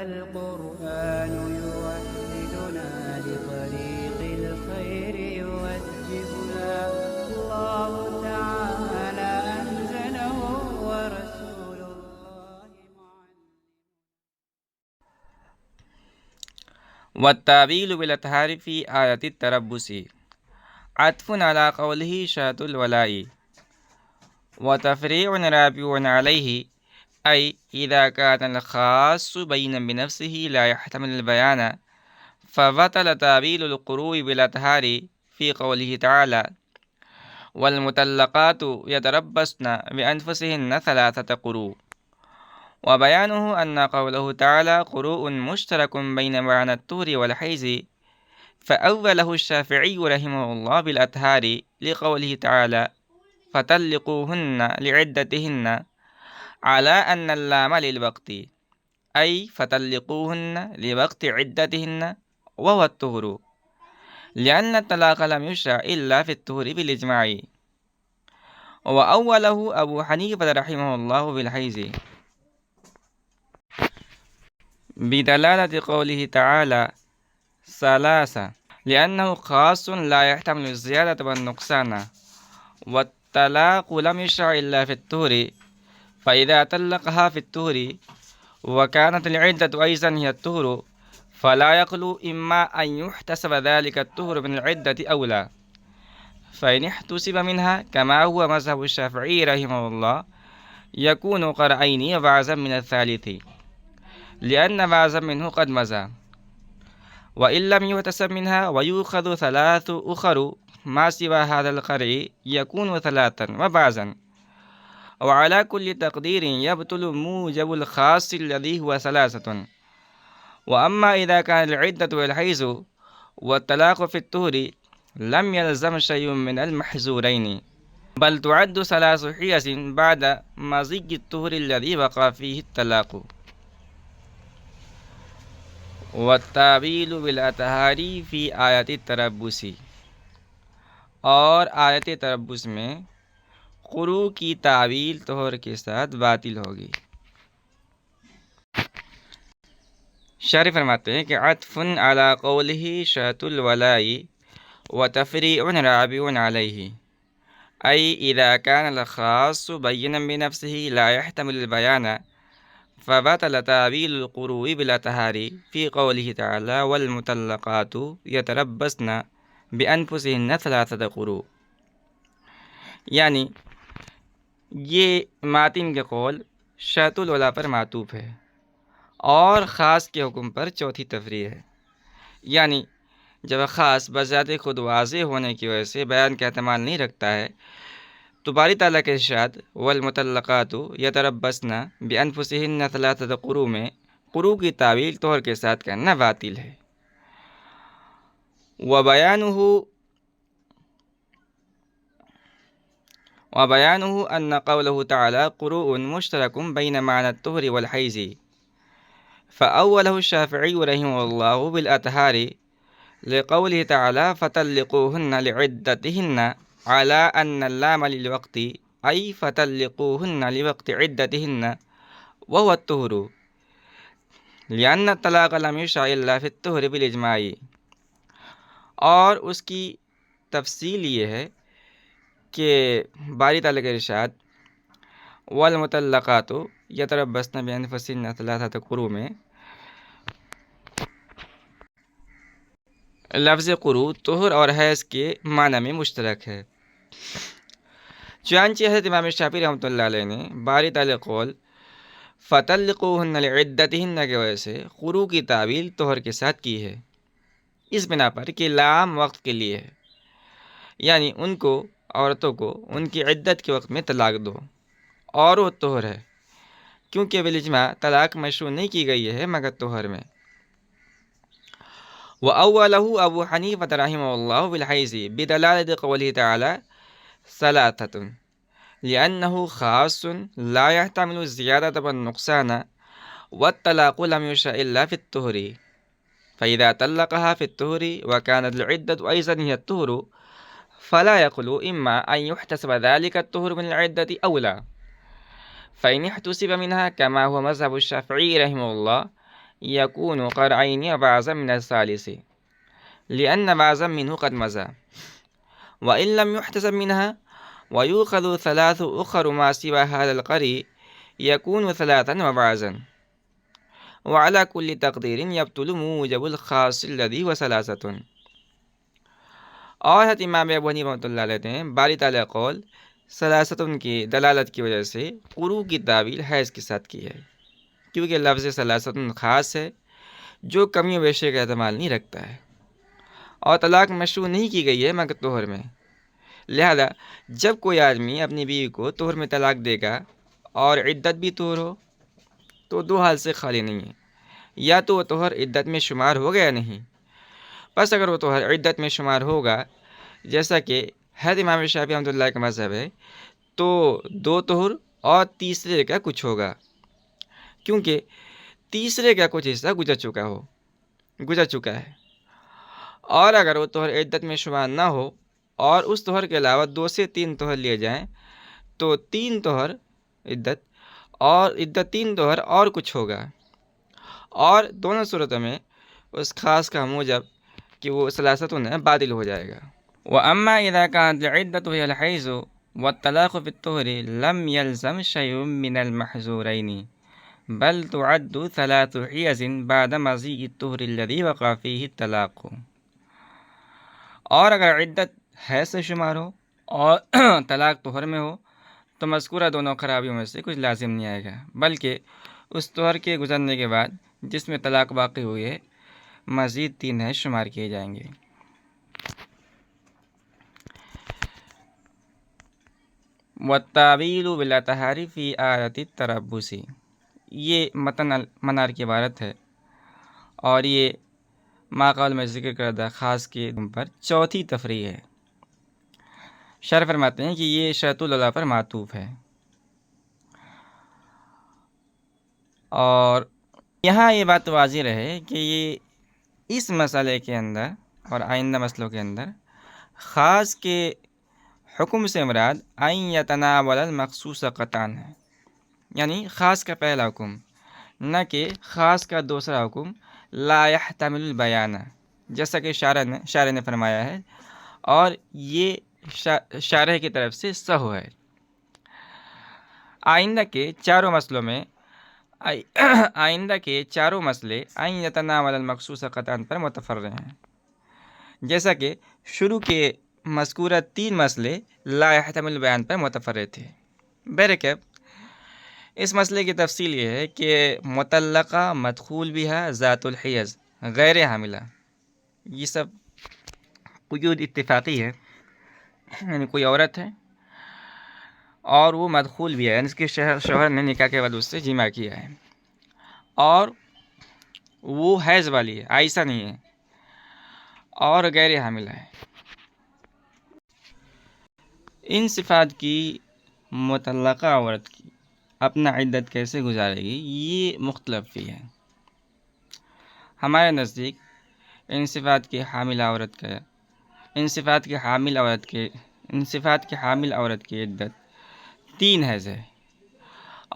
القرآن يوحدنا لطريق الخير يوجهنا الله تعالى أنزله ورسول الله معلم. والتأويل بالأطهار في آية التربص عطف على قوله شاة الولاء وتفريع رابع عليه، أي إذا كان الخاص بينا بنفسه لا يحتمل البيان فبطل تأويل القروء بالأطهار في قوله تعالى والمطلقات يتربصن بأنفسهن ثلاثة قروء، وبيانه أن قوله تعالى قروء مشترك بين معنى الطهر والحيز، فأوله الشافعي رحمه الله بالأطهار لقوله تعالى فطلقوهن لعدتهن على أن اللام للوقت، أي فطلقوهن لوقت عدتهن وهو الطهر، لأن الطلاق لم يشرع إلا في الطهر بالإجماع. وأوله أبو حنيفة رحمه الله بالحيز بدلالة قوله تعالى ثلاثة، لأنه خاص لا يحتمل الزيادة والنقصان، والطلاق لم يشرع إلا في الطهر، فإذا طلقها في الطهر وكانت العدة أيضا هي الطهر فلا يخلو إما أن يحتسب ذلك الطهر من العدة أو لا، فإن احتسب منها كما هو مذهب الشافعي رحمه الله يكون قرعين وبعضا من الثالث، لأن بعضا منه قد مزى، وإن لم يحتسب منها ويؤخذ ثلاث أخر ما سوى هذا القرع يكون ثلاثا وبعضا، وعلى كل تقدير يبطل موجب الخاص الذي هو ثلاثة. وأما إذا كان العدة والحيز والطلاق في الطهر لم يلزم شيء من المحظورين، بل تعد ثلاث حيز بعد مضي الطهر الذي وقع فيه الطلاق. والتأويل بالأطهار في آیت التربص، اور آیت تربص میں قروء کی تعویل طہر کے ساتھ باطل ہوگی۔ شارح فرماتے ہیں کہ عطف علی قولہ شاة الولاء وتفریع رابع علیہ، أي إذا كان الخاص بينا بنفسه لا يحتمل البيان فبطل تأويل القروء بالأطهار في قوله تعالى والمطلقات يتربصن بأنفسهن ثلاثة قروء، یعنی یہ ماتن کے قول شاۃ الولاء پر معطوف ہے اور خاص کے حکم پر چوتھی تفریع ہے، یعنی جب خاص بذات خود واضح ہونے کی وجہ سے بیان کا احتمال نہیں رکھتا ہے تو باری تعالیٰ کے ارشاد والمطلقات یتربصن بانفسہن ثلاثۃ قروء میں قروء کی تعویل طہر کے ساتھ کرنا باطل ہے۔ وبيانه أن قوله تعالى قروء مشترك بين معنى الطهر والحيز، فأوله الشافعي رحمه الله بالأطهار لقوله تعالى فطلقوهن لعدتهن على أن اللام للوقت، أي فطلقوهن لوقت عدتهن وهو الطهر، لأن الطلاق لم يشرع إلا في الطهر بالإجماع۔ اور اس کی تفصیل یہ ہے کہ باری تعالیٰ کے ارشاد والمطلقات یتربصن بانفسهن ثلاثۃ قروء میں لفظ قروء طہر اور حیض کے معنی میں مشترک ہے، چنانچہ حضرت امام شافعی رحمۃ اللہ علیہ نے باری تعالیٰ قول فطلقوہن لعدتہن کی وجہ سے قروء کی تعویل طہر کے ساتھ کی ہے، اس بنا پر کہ لام وقت کے لیے ہے، یعنی ان کو عورتوں کو ان کی عدت کے وقت میں طلاق دو، اور وہ طہر ہے کیونکہ بالاجماع طلاق مشروع نہیں کی گئی ہے مگر طہر میں۔ وأوله أبو حنيفة رحمه الله بالحيز بدلالة قوله تعالى ثلاثة، لأنه خاص لا يحتمل الزيادة والنقصان، والطلاق لم يشرع إلا في الطهر، فإذا طلقها في الطهر وكانت العدة أيضا هي الطهر فلا يخلو إما أن يحتسب ذلك الطهر من العدة أو لا، فإن احتسب منها كما هو مذهب الشافعي رحمه الله يكون قرعين بعضا من الثالث لأن بعضا منه قد مضى وإن لم يحتسب منها ويؤخذ ثلاث أخر ما سوى هذا القري يكون ثلاثا وبعضا وعلى كل تقدير يبطل موجب الخاص الذي هو ثلاثة. اور حضرت امام ابو حنیفہ رحمۃ اللہ علیہ نے باری تعالیٰ قول ثلاثتن کی دلالت کی وجہ سے قروء کی تعبیر حیض کے ساتھ کی ہے، کیونکہ لفظ ثلاثتن خاص ہے جو کمی و بیشی کا احتمال نہیں رکھتا ہے، اور طلاق مشروع نہیں کی گئی ہے مگر طہر میں. لہذا جب کوئی آدمی اپنی بیوی کو طہر میں طلاق دے گا اور عدت بھی طہر ہو تو دو حال سے خالی نہیں ہے، یا تو وہ طہر عدت میں شمار ہو گیا نہیں. بس اگر وہ طہر عدت میں شمار ہوگا جیسا کہ حضرت امام شافعی رحمۃ اللہ کا مذہب ہے تو دو طہر اور تیسرے کا کچھ ہوگا، کیونکہ تیسرے کا کچھ حصہ گزر چکا ہے. اور اگر وہ طہر عدت میں شمار نہ ہو اور اس طہر کے علاوہ 2 سے 3 طہر لیے جائیں تو 3 طہر عدت 3 طہر اور کچھ ہوگا، اور دونوں صورتوں میں اس خاص کا موجب کہ وہ ثلاثتن باطل ہو جائے گا. وَأَمَّا إِذَا كَانَتْ الْعِدَّةُ هِيَ الْحَيْضُ وَالطَّلَاقُ فِي الطُّهْرِ لَمْ يَلْزَمْ شَيْءٌ مِّنَ الْمَحْظُورَيْنِ بل تعد 3 حيض بعد مضي الطهر الذي وقع فيه الطلاق. اور اگر عدت حیض سے شمار ہو اور طلاق طہر میں ہو تو مذکورہ دونوں خرابیوں میں سے کچھ لازم نہیں آئے گا، بلکہ اس طہر کے گزرنے کے بعد جس میں طلاق باقی ہوئی ہے مزید 3 حیض شمار کیے جائیں گے. والتاویل بالاطہار فی آیت التربص، یہ متن منار کی عبارت ہے اور یہ ماقبل میں ذکر کردہ خاص کے پر چوتھی تفریع ہے. شرح فرماتے ہیں کہ یہ شرط الولا پر معطوف ہے، اور یہاں یہ بات واضح رہے کہ یہ اس مسئلے کے اندر اور آئندہ مسئلوں کے اندر خاص کے حکم سے مراد ان یتناول المخصوص قطعاً ہے، یعنی خاص کا پہلا حکم، نہ کہ خاص کا دوسرا حکم لا يحتمل البیان، جیسا کہ شارح نے فرمایا ہے، اور یہ شارح کی طرف سے صحو ہے. آئندہ کے چاروں مسئلے ان یتناول المخصوص قطعاً پر متفرع ہیں، جیسا کہ شروع کے مذکورہ 3 مسئلے لا يحتمل البیان پر متفرع تھے. بہرکیف اس مسئلے کی تفصیل یہ ہے کہ مطلقہ مدخول بہا ذات الحیض غیر حاملہ، یہ سب قیود اتفاقی ہے، یعنی کوئی عورت ہے اور وہ مدخول بھی ہے، یعنی اس کے شوہر نے نکاح کے بعد اس سے جماع کیا ہے اور وہ حیض والی ہے، عائشہ نہیں ہے اور غیر حاملہ ہے. ان صفات کی مطلقہ عورت کی اپنا عدت کیسے گزارے گی یہ مختلف بھی ہے. ہمارے نزدیک ان صفات کی حامل عورت کی عدت 3 حیض ہے،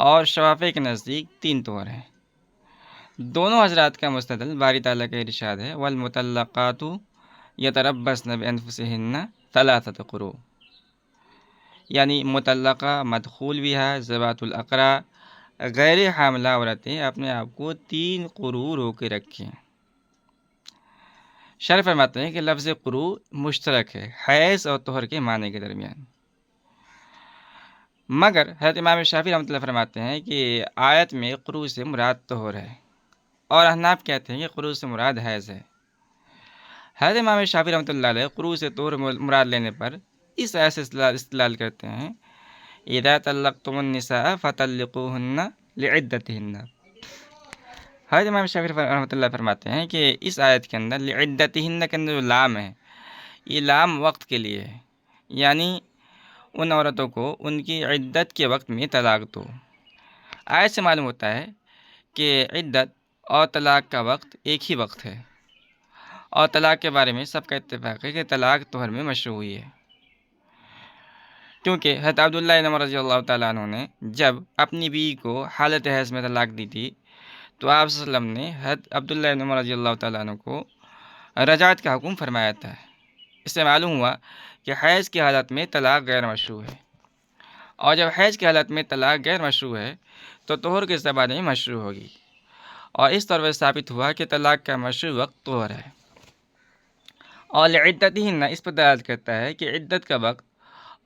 اور شوافی کے نزدیک 3 طہر ہے. دونوں حضرات کا مستدل باری تعالیٰ کا ارشاد ہے والمطلقات یتربصن بانفسہن 3 قروء، یعنی مطلقہ مدخول بہا ذوات الاقراء غیر حاملہ عورتیں اپنے آپ کو 3 قروء رو کے رکھیں. شرح فرماتے ہیں کہ لفظ قروء مشترک ہے حیض اور طہر کے معنی کے درمیان، مگر حضرت امام شافعی رحمۃ اللہ فرماتے ہیں کہ آیت میں قروء سے مراد طہر ہے، اور احناف کہتے ہیں کہ قروء سے مراد حیض ہے. حضرت امام شافعی رحمۃ اللہ علیہ قروء سے طہر مراد لینے پر اس آیت سے استدلال کرتے ہیں اذا طلقتم النساء فطلقوهن لعدتهن. حضرت امام شافعی رحمۃ اللہ فرماتے ہیں کہ اس آیت کے اندر لعدتهن کے اندر جو لام ہے یہ لام وقت کے لیے ہے، یعنی ان عورتوں کو ان کی عدت کے وقت میں طلاق دو. آیت سے معلوم ہوتا ہے کہ عدت اور طلاق کا وقت ایک ہی وقت ہے، اور طلاق کے بارے میں سب کا اتفاق ہے کہ طلاق طہر میں مشروع ہوئی ہے، کیونکہ حضرت عبداللہ بن عمر رضی اللہ تعالیٰ عنہ نے جب اپنی بیوی کو حالت حیض میں طلاق دی تھی تو آپ صلی اللہ علیہ وسلم نے حضرت عبداللہ بن عمر رضی اللہ تعالیٰ عنہ کو رجعت کا حکم فرمایا تھا۔ اس سے معلوم ہوا کہ حیض کی حالت میں طلاق غیر مشروع ہے، اور جب حیض کی حالت میں طلاق غیر مشروع ہے تو طہر کے زمانے میں مشروع ہوگی، اور اس طور پر ثابت ہوا کہ طلاق کا مشروع وقت طہر ہے۔ اور لعدتہن اس پر دلالت کرتا ہے کہ عدت کا وقت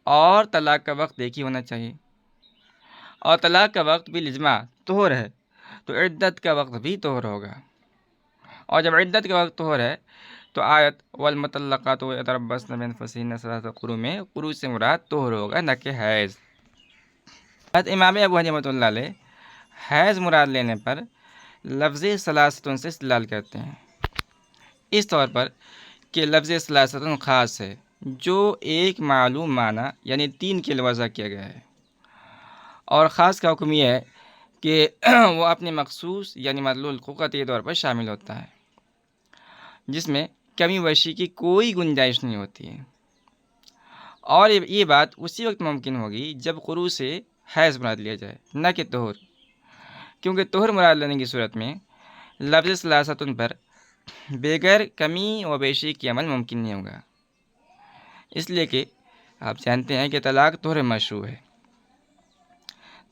اور طلاق کا وقت ایک ہی ہونا چاہیے، اور طلاق کا وقت بالاجماع طہر ہے تو عدت کا وقت بھی طہر ہوگا، اور جب عدت کا وقت طہر ہے تو آیت والمطلقات یتربصن بانفسہن ثلاثۃ قروء میں قروء سے مراد طہر ہوگا، نہ کہ حیض۔ امام ابو حنیفہ رحمۃ اللہ علیہ حیض مراد لینے پر لفظ ثلاثۃ سے استدلال کرتے ہیں، اس طور پر کہ لفظ ثلاثۃ خاص ہے جو ایک معلوم معنی یعنی 3 کے لیے وضع کیا گیا ہے، اور خاص کا حکم یہ ہے کہ وہ اپنے مخصوص یعنی مدلول قطعی طور پر شامل ہوتا ہے، جس میں کمی بیشی کی کوئی گنجائش نہیں ہوتی ہے، اور یہ بات اسی وقت ممکن ہوگی جب قروء سے حیض مراد لیا جائے، نہ کہ طہر، کیونکہ طہر مراد لینے کی صورت میں لفظ ثلاثۃ پر بغیر کمی و بیشی کی عمل ممکن نہیں ہوگا، اس لیے کہ آپ جانتے ہیں کہ طلاق طہر مشروع ہے۔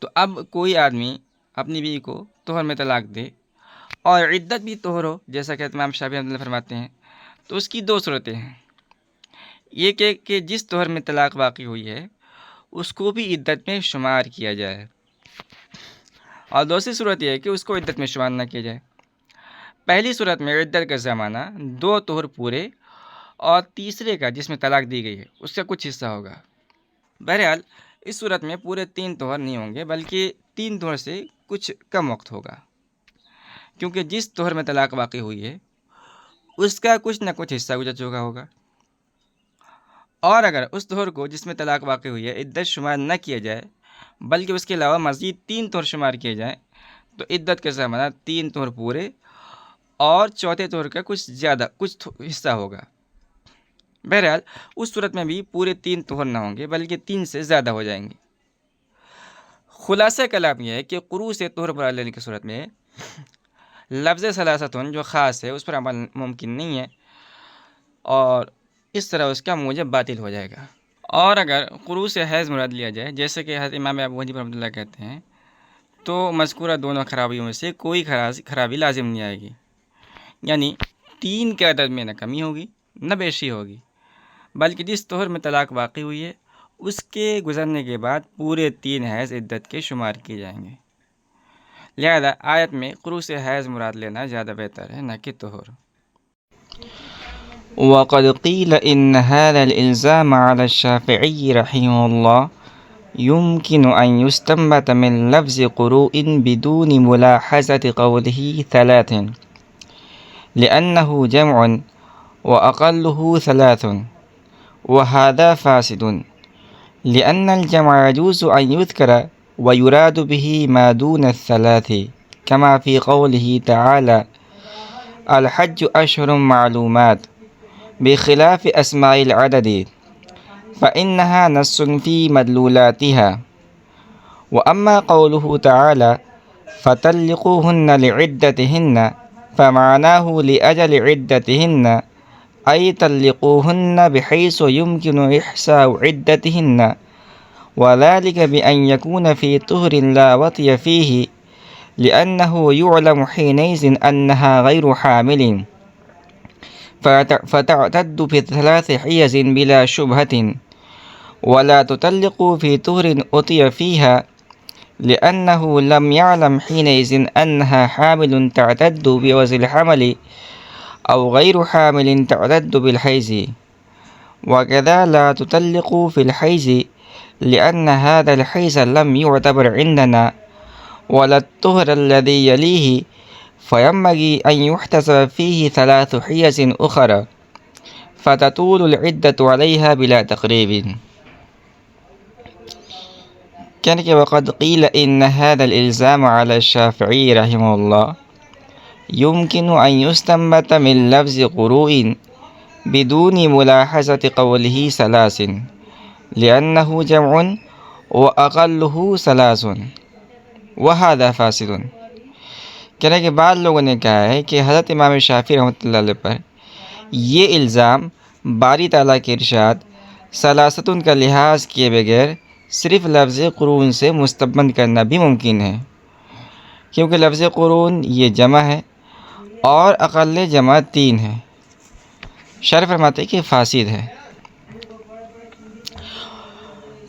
تو اب کوئی آدمی اپنی بیوی کو طہر میں طلاق دے اور عدت بھی طہر ہو، جیسا کہ امام شافعی رحمۃ اللہ فرماتے ہیں، تو اس کی 2 صورتیں ہیں، یہ کہ جس طہر میں طلاق واقع ہوئی ہے اس کو بھی عدت میں شمار کیا جائے، اور دوسری صورت یہ ہے کہ اس کو عدت میں شمار نہ کیا جائے۔ پہلی صورت میں عدت کا زمانہ 2 طہر پورے اور تیسرے کا جس میں طلاق دی گئی ہے اس کا کچھ حصہ ہوگا۔ بہرحال اس صورت میں پورے 3 طہر نہیں ہوں گے بلکہ 3 طہر سے کچھ کم وقت ہوگا، کیونکہ جس طہر میں طلاق واقع ہوئی ہے اس کا کچھ نہ کچھ حصہ گزر چکا ہوگا، اور اگر اس طہر کو جس میں طلاق واقع ہوئی ہے عدت شمار نہ کیا جائے بلکہ اس کے علاوہ مزید 3 طہر شمار کیے جائیں تو عدت کا زمانہ 3 طہر پورے اور چوتھے طہر کا کچھ حصہ ہوگا۔ بہرحال اس صورت میں بھی پورے 3 طہر نہ ہوں گے بلکہ 3 سے زیادہ ہو جائیں گے۔ خلاصہ کلام یہ ہے کہ قروء سے طہر مراد لینے کی صورت میں لفظ ثلاثۃ جو خاص ہے اس پر عمل ممکن نہیں ہے، اور اس طرح اس کا موجب باطل ہو جائے گا۔ اور اگر قروء سے حیض مراد لیا جائے جیسے کہ حضرت امام ابو حنیفہ رحمۃ اللہ کہتے ہیں، تو مذکورہ دونوں خرابیوں میں سے کوئی خرابی لازم نہیں آئے گی، یعنی 3 کے عدد میں نہ کمی ہوگی نہ بیشی ہوگی، بلکہ جس طہر میں طلاق واقع ہوئی ہے اس کے گزرنے کے بعد پورے 3 حیض عدت کے شمار کیے جائیں گے، لہذا آیت میں قروء سے حیض مراد لینا زیادہ بہتر ہے نہ کہ طہر۔ وقد قيل إن هذا الإلزام على الشافعي رحمه الله يمكن أن يستنبط من لفظ قروء بدون ملاحظة قوله 3 لأنه جمع وأقله 3، وهذا فاسد لأن الجمع يجوز أن يذكر ويراد به ما دون 3 كما في قوله تعالى الحج أشهر معلومات بخلاف أسماء العدد فإنها نص في مدلولاتها. وأما قوله تعالى فطلقوهن لعدتهن فمعناه لأجل عدتهن أي طلقوهن بحيث يمكن إحصاء عدتهن، وذلك بأن يكون في طهر لا وطي فيه لأنه يعلم حينئذ أنها غير حامل فتعتد ب3 حيض بلا شبهة، ولا تطلق في طهر أطي فيها لأنه لم يعلم حينئذ أنها حامل تعتد بوزن الحمل أو غير حامل تعتد بالحيض، وكذا لا تطلق في الحيض لأن هذا الحيض لم يعتبر عندنا ولا الطهر الذي يليه، فينبغي أن يحتسب فيه 3 حيض أخرى فتطول العدة عليها بلا تقريب. كان وقد قيل إن هذا الإلزام على الشافعي رحمه الله يمكن أن يستنبط من لفظ قروء بدون ملاحظة قوله 3 لأنه جمع وأقله 3، وهذا فاسد. کہنے کہ بعض لوگوں نے کہا ہے کہ حضرت امام شافعی رحمۃ اللہ علیہ پر یہ الزام باری تعالیٰ کے ارشاد ثلاثتن کا لحاظ کیے بغیر صرف لفظ قرون سے مستبد کرنا بھی ممکن ہے، کیونکہ لفظ قرون یہ جمع ہے اور اقل جمع 3 ہے۔ شرح فرماتے ہیں کہ فاسد ہے۔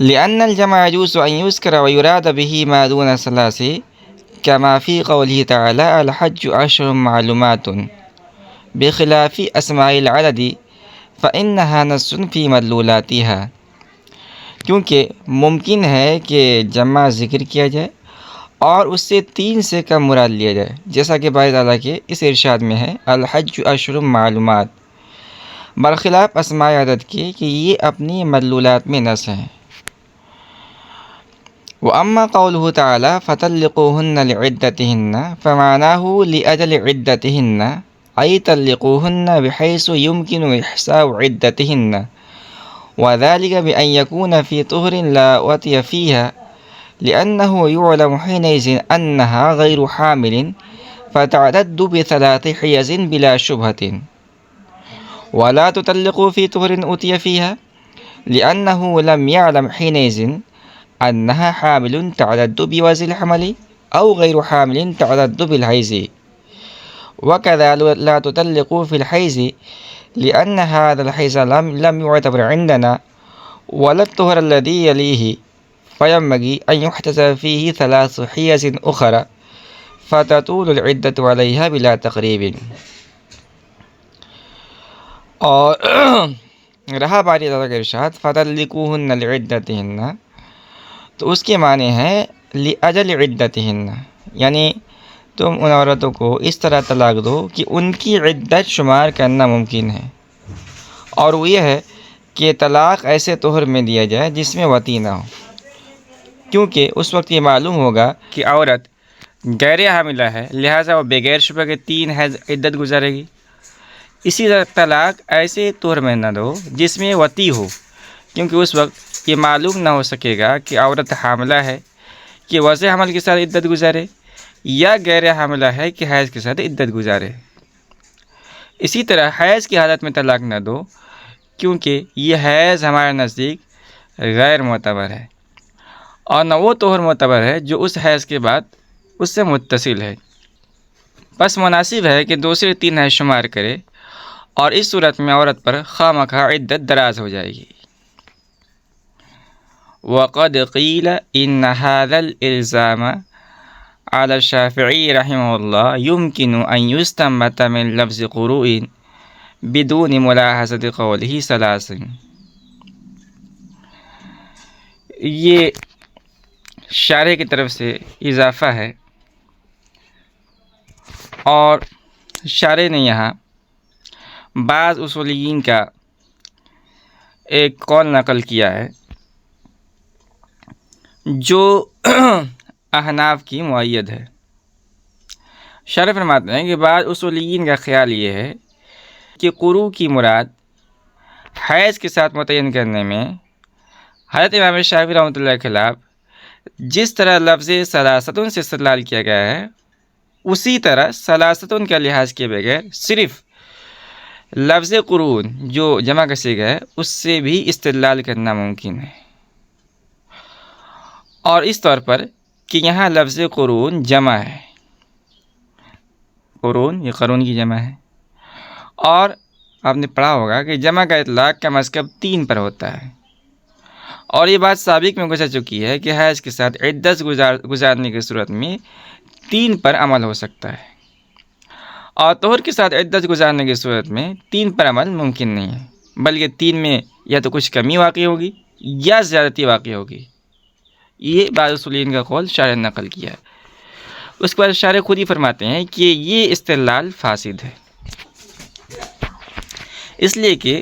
لأن الجمع يجوز أن يذكر ويراد به ما دون ثلاث كما في قوله تعالى الحج أشهر معلومات بخلاف أسماء العدد فإنها نص في مدلولاتها، کیونکہ ممکن ہے کہ جمع ذکر کیا جائے اور اس سے 3 سے کم مراد لیا جائے، جیسا کہ باری تعالیٰ کے اس ارشاد میں ہے الحج اشہر معلومات، برخلاف اسماء عدد کے کہ یہ اپنی مدلولات میں نص ہیں۔ وَأَمَّا قَوْلُهُ تَعَالَى فَطَلِّقُوهُنَّ لِعِدَّتِهِنَّ فَمَعْنَاهُ لِأَجَلِ عِدَّتِهِنَّ أي طلقوهن بحيث يمكن إحصاء عدتهن، وذلك بأن يكون في طهر لا وطي فيها لأنه يعلم حينئذ أنها غير حامل فتعتد بثلاث حيض بلا شبهة، ولا تطلق في طهر أوتي فيها لأنه لم يعلم حينئذ أنها حامل تعتد بوزن الحمل أو غير حامل تعتد بالحيض، وكذا لا تطلق في الحيض لأن هذا الحيض لم يعتبر عندنا ولا الطهر الذي يليه، فينبغي أن يحتسب فيه 3 حيض أخرى فتطول العدة عليها بلا تقريب۔ اور رہا باری تعالیٰ کا ارشاد فَطَلِّقُوهُنَّ لِعِدَّتِهِنَّ، تو اس کے معنی ہے لِأَجَلِ عِدَّتِهِنَّ، یعنی تم ان عورتوں کو اس طرح طلاق دو کہ ان کی عدت شمار کرنا ممکن ہے، اور وہ یہ ہے کہ طلاق ایسے طہر میں دیا جائے جس میں وطی نہ ہو، کیونکہ اس وقت یہ معلوم ہوگا کہ عورت غیر حاملہ ہے، لہٰذا وہ بغیر شبہ کے 3 حیض عدت گزارے گی۔ اسی طرح طلاق ایسے طہر میں نہ دو جس میں وطی ہو، کیونکہ اس وقت یہ معلوم نہ ہو سکے گا کہ عورت حاملہ ہے کہ وضع حمل کے ساتھ عدت گزارے یا غیر حاملہ ہے کہ حیض کے ساتھ عدت گزارے۔ اسی طرح حیض کی حالت میں طلاق نہ دو، کیونکہ یہ حیض ہمارے نزدیک غیر معتبر ہے، اور نہ وہ طہر معتبر ہے جو اس حیض کے بعد اس سے متصل ہے۔ بس مناسب ہے کہ 2 سے 3 حیض شمار کرے، اور اس صورت میں عورت پر خواہ مخواہ عدت دراز ہو جائے گی۔ وقد قیل ان هذا الالزام على الشافعی رحمہ اللہ يمكن ان يستنبط من لفظ قروء بدون ملاحظة قوله ثلاث، یہ شارح کی طرف سے اضافہ ہے، اور شارح نے یہاں بعض اصولیین کا ایک قول نقل کیا ہے جو احناف کی مؤید ہے۔ شارح فرماتے ہیں کہ بعض اصولیین کا خیال یہ ہے کہ قروء کی مراد حیض کے ساتھ متعین کرنے میں حضرت امام شافعی رحمۃ اللہ کے خلاف جس طرح لفظ ثلاثتن سے استدلال کیا گیا ہے، اسی طرح ثلاثتن کا لحاظ کیے بغیر صرف لفظ قرون جو جمع کا صیغہ ہے اس سے بھی استدلال کرنا ممکن ہے، اور اس طور پر کہ یہاں لفظ قرون جمع ہے، قرون یہ قرون کی جمع ہے، اور آپ نے پڑھا ہوگا کہ جمع کا اطلاق کم از کم 3 پر ہوتا ہے، اور یہ بات سابق میں گزر چکی ہے کہ حیض کے ساتھ عدت گزارنے کی صورت میں 3 پر عمل ہو سکتا ہے، اور طہر کے ساتھ عدت گزارنے کی صورت میں 3 پر عمل ممکن نہیں ہے، بلکہ 3 میں یا تو کچھ کمی واقع ہوگی یا زیادتی واقع ہوگی۔ یہ بعض اصولین کا قول شارح نے نقل کیا ہے۔ اس کے بعد شارح خود ہی فرماتے ہیں کہ یہ استدلال فاسد ہے، اس لیے کہ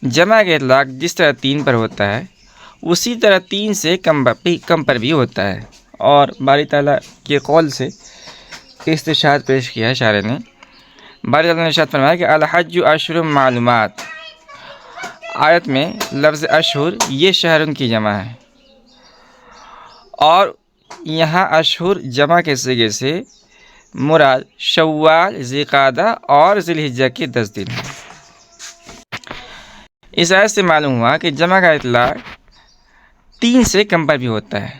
جمع کا اطلاق جس طرح 3 پر ہوتا ہے اسی طرح 3 سے کم پر بھی ہوتا ہے، اور باری تعالیٰ کے قول سے استشہاد پیش کیا ہے شارح نے۔ باری تعالیٰ نے ارشاد فرمایا کہ الحج اشہر معلومات، آیت میں لفظ اشہر یہ شہرن کی جمع ہے، اور یہاں اشہر جمع کے صیغے سے مراد شوال، ذیقعدہ اور ذی الحجہ کے 10 دن ہیں۔ اس آیت سے معلوم ہوا کہ جمع کا اطلاق 3 سے کم پر بھی ہوتا ہے،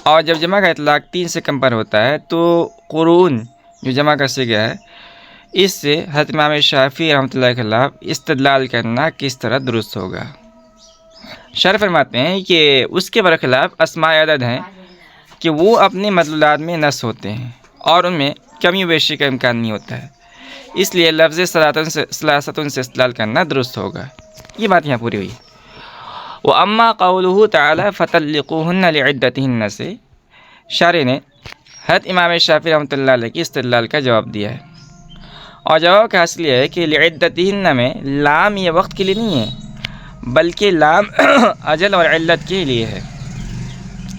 اور جب جمع کا اطلاق 3 سے کم پر ہوتا ہے تو قرون جو جمع کا صیغہ ہے، اس سے حضرت امام شافعی رحمۃ اللہ کے خلاف استدلال کرنا کس طرح درست ہوگا؟ شرح فرماتے ہیں کہ اس کے برخلاف اسماء عدد ہیں کہ وہ اپنے مدلولات میں نص ہوتے ہیں اور ان میں کمی و بیشی کا امکان نہیں ہوتا ہے، اس لیے لفظ ثلاثۃ سے استدلال کرنا درست ہوگا۔ یہ بات یہاں پوری ہوئی۔ وَأَمَّا قَوْلُهُ تَعَالَى فَطَلِّقُوهُنَّ لِعِدَّتِهِنَّ سے شارح نے حضرت امام شافعی رحمۃ اللہ علیہ کی استدلال کا جواب دیا ہے، اور جواب کا حاصل یہ ہے کہ لعدتہن میں لام یہ وقت کے لیے نہیں ہے بلکہ لام اجل اور علت کے لیے ہے۔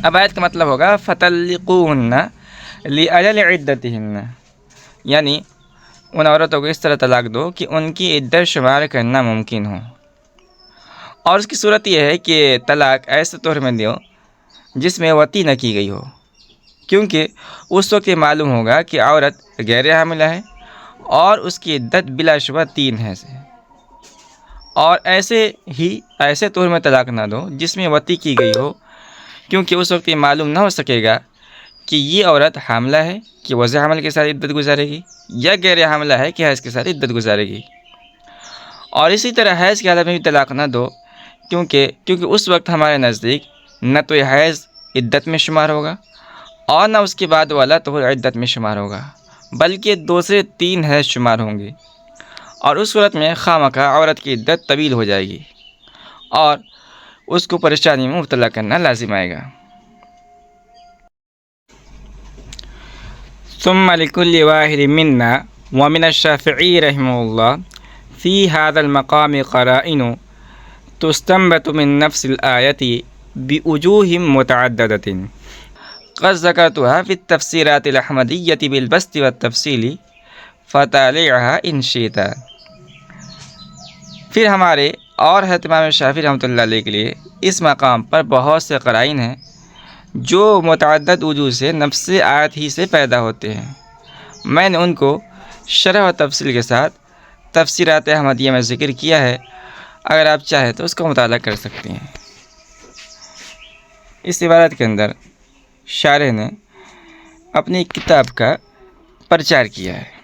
اب آیت کا مطلب ہوگا فطلقوہن لاجل عدتہن، یعنی ان عورتوں کو اس طرح طلاق دو کہ ان کی عدت شمار کرنا ممکن ہو، اور اس کی صورت یہ ہے کہ طلاق ایسے طور میں دو جس میں وطی نہ کی گئی ہو، کیونکہ اس وقت یہ معلوم ہوگا کہ عورت غیر حاملہ ہے اور اس کی عدت بلا شبہ 3 ہے سے، اور ایسے طور میں طلاق نہ دو جس میں وطی کی گئی ہو، کیونکہ اس وقت یہ معلوم نہ ہو سکے گا کہ یہ عورت حاملہ ہے کہ وضع حمل کے ساتھ عدت گزارے گی یا غیر حاملہ ہے کہ حیض کے ساتھ عدت گزارے گی۔ اور اسی طرح حیض کی حالت میں بھی طلاق نہ دو، کیونکہ اس وقت ہمارے نزدیک نہ تو یہ حیض عدت میں شمار ہوگا اور نہ اس کے بعد والا طہور عدت میں شمار ہوگا، بلکہ 2 سے 3 حیض شمار ہوں گے، اور اس صورت میں خواہ عورت کی عدت طویل ہو جائے گی اور اس کو پریشانی میں مبتلا کرنا لازم آئے گا۔ ثم لكل واحد منا ومن الشافعي رحمه الله في هذا المقام قرائن تستنبط من نفس الآية بوجوه متعددة قد ذكرتها في التفسيرات الأحمدية بالبسط والتفصيل فتالعها إن شئت۔ پھر ہمارے اور حضرت امام شافعی رحمۃ اللہ علیہ کے لیے اس مقام پر بہت سے قرائن ہیں جو متعدد وجوہ سے نفس آیت ہی سے پیدا ہوتے ہیں۔ میں نے ان کو شرح و تفصیل کے ساتھ تفسیرات احمدیہ میں ذکر کیا ہے، اگر آپ چاہیں تو اس کا مطالعہ کر سکتے ہیں۔ اس عبارت کے اندر شارح نے اپنی کتاب کا پرچار کیا ہے۔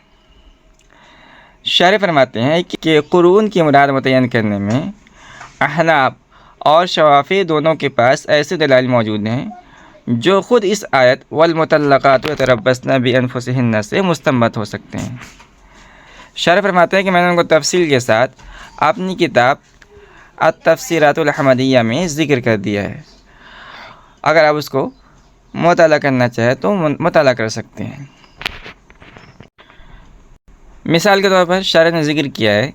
شارح فرماتے ہیں کہ قرون کی مراد متعین کرنے میں احناف اور شوافی دونوں کے پاس ایسے دلائل موجود ہیں جو خود اس آیت والمطلقات یتربصن بانفسہن سے مستنبط ہو سکتے ہیں۔ شارح فرماتے ہیں کہ میں نے ان کو تفصیل کے ساتھ اپنی کتاب التفسیرات الاحمدیہ میں ذکر کر دیا ہے، اگر آپ اس کو مطالعہ کرنا چاہیں تو مطالعہ کر سکتے ہیں۔ مثال کے طور پر شارح نے ذکر کیا ہے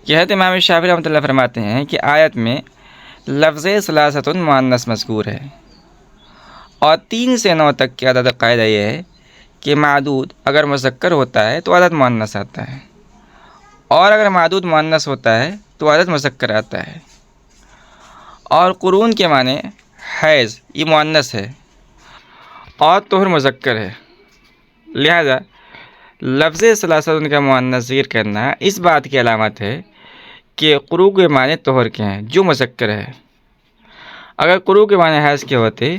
کہ حضرت امام شافعی رحمۃ اللہ فرماتے ہیں کہ آیت میں لفظ ثلاثۃ مؤنث مذکور ہے، اور 3 سے 9 تک کی عدد کا قاعدہ یہ ہے کہ معدود اگر مذکر ہوتا ہے تو عدد مؤنث آتا ہے، اور اگر معدود مؤنث ہوتا ہے تو عدد مذکر آتا ہے، اور قرون کے معنی حیض یہ مؤنث ہے اور طہر مذکر ہے، لہذا لفظ ثلاثۃ کا مؤنث ذکر کرنا اس بات کی علامت ہے کہ قروء کے معنی طہر کے ہیں جو مذکر ہے۔ اگر قروء کے معنی حیض کے ہوتے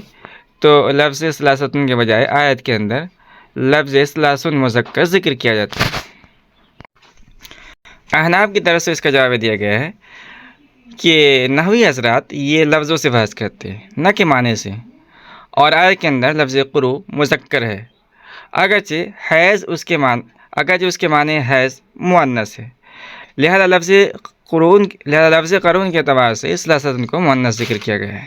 تو لفظ ثلاثۃ کے بجائے آیت کے اندر لفظ ثلاث مذکر ذکر کیا جاتا ہے۔ احناف کی طرف سے اس کا جواب دیا گیا ہے کہ نحوی حضرات یہ لفظوں سے بحث کرتے ہیں نہ کہ معنی سے، اور آیت کے اندر لفظ قروء مذکر ہے اگرچہ اس کے معنی حیض مؤنث ہے، لہذا لفظ قرون کے اعتبار سے ثلاثۃ کو مؤنث ذکر کیا گیا ہے۔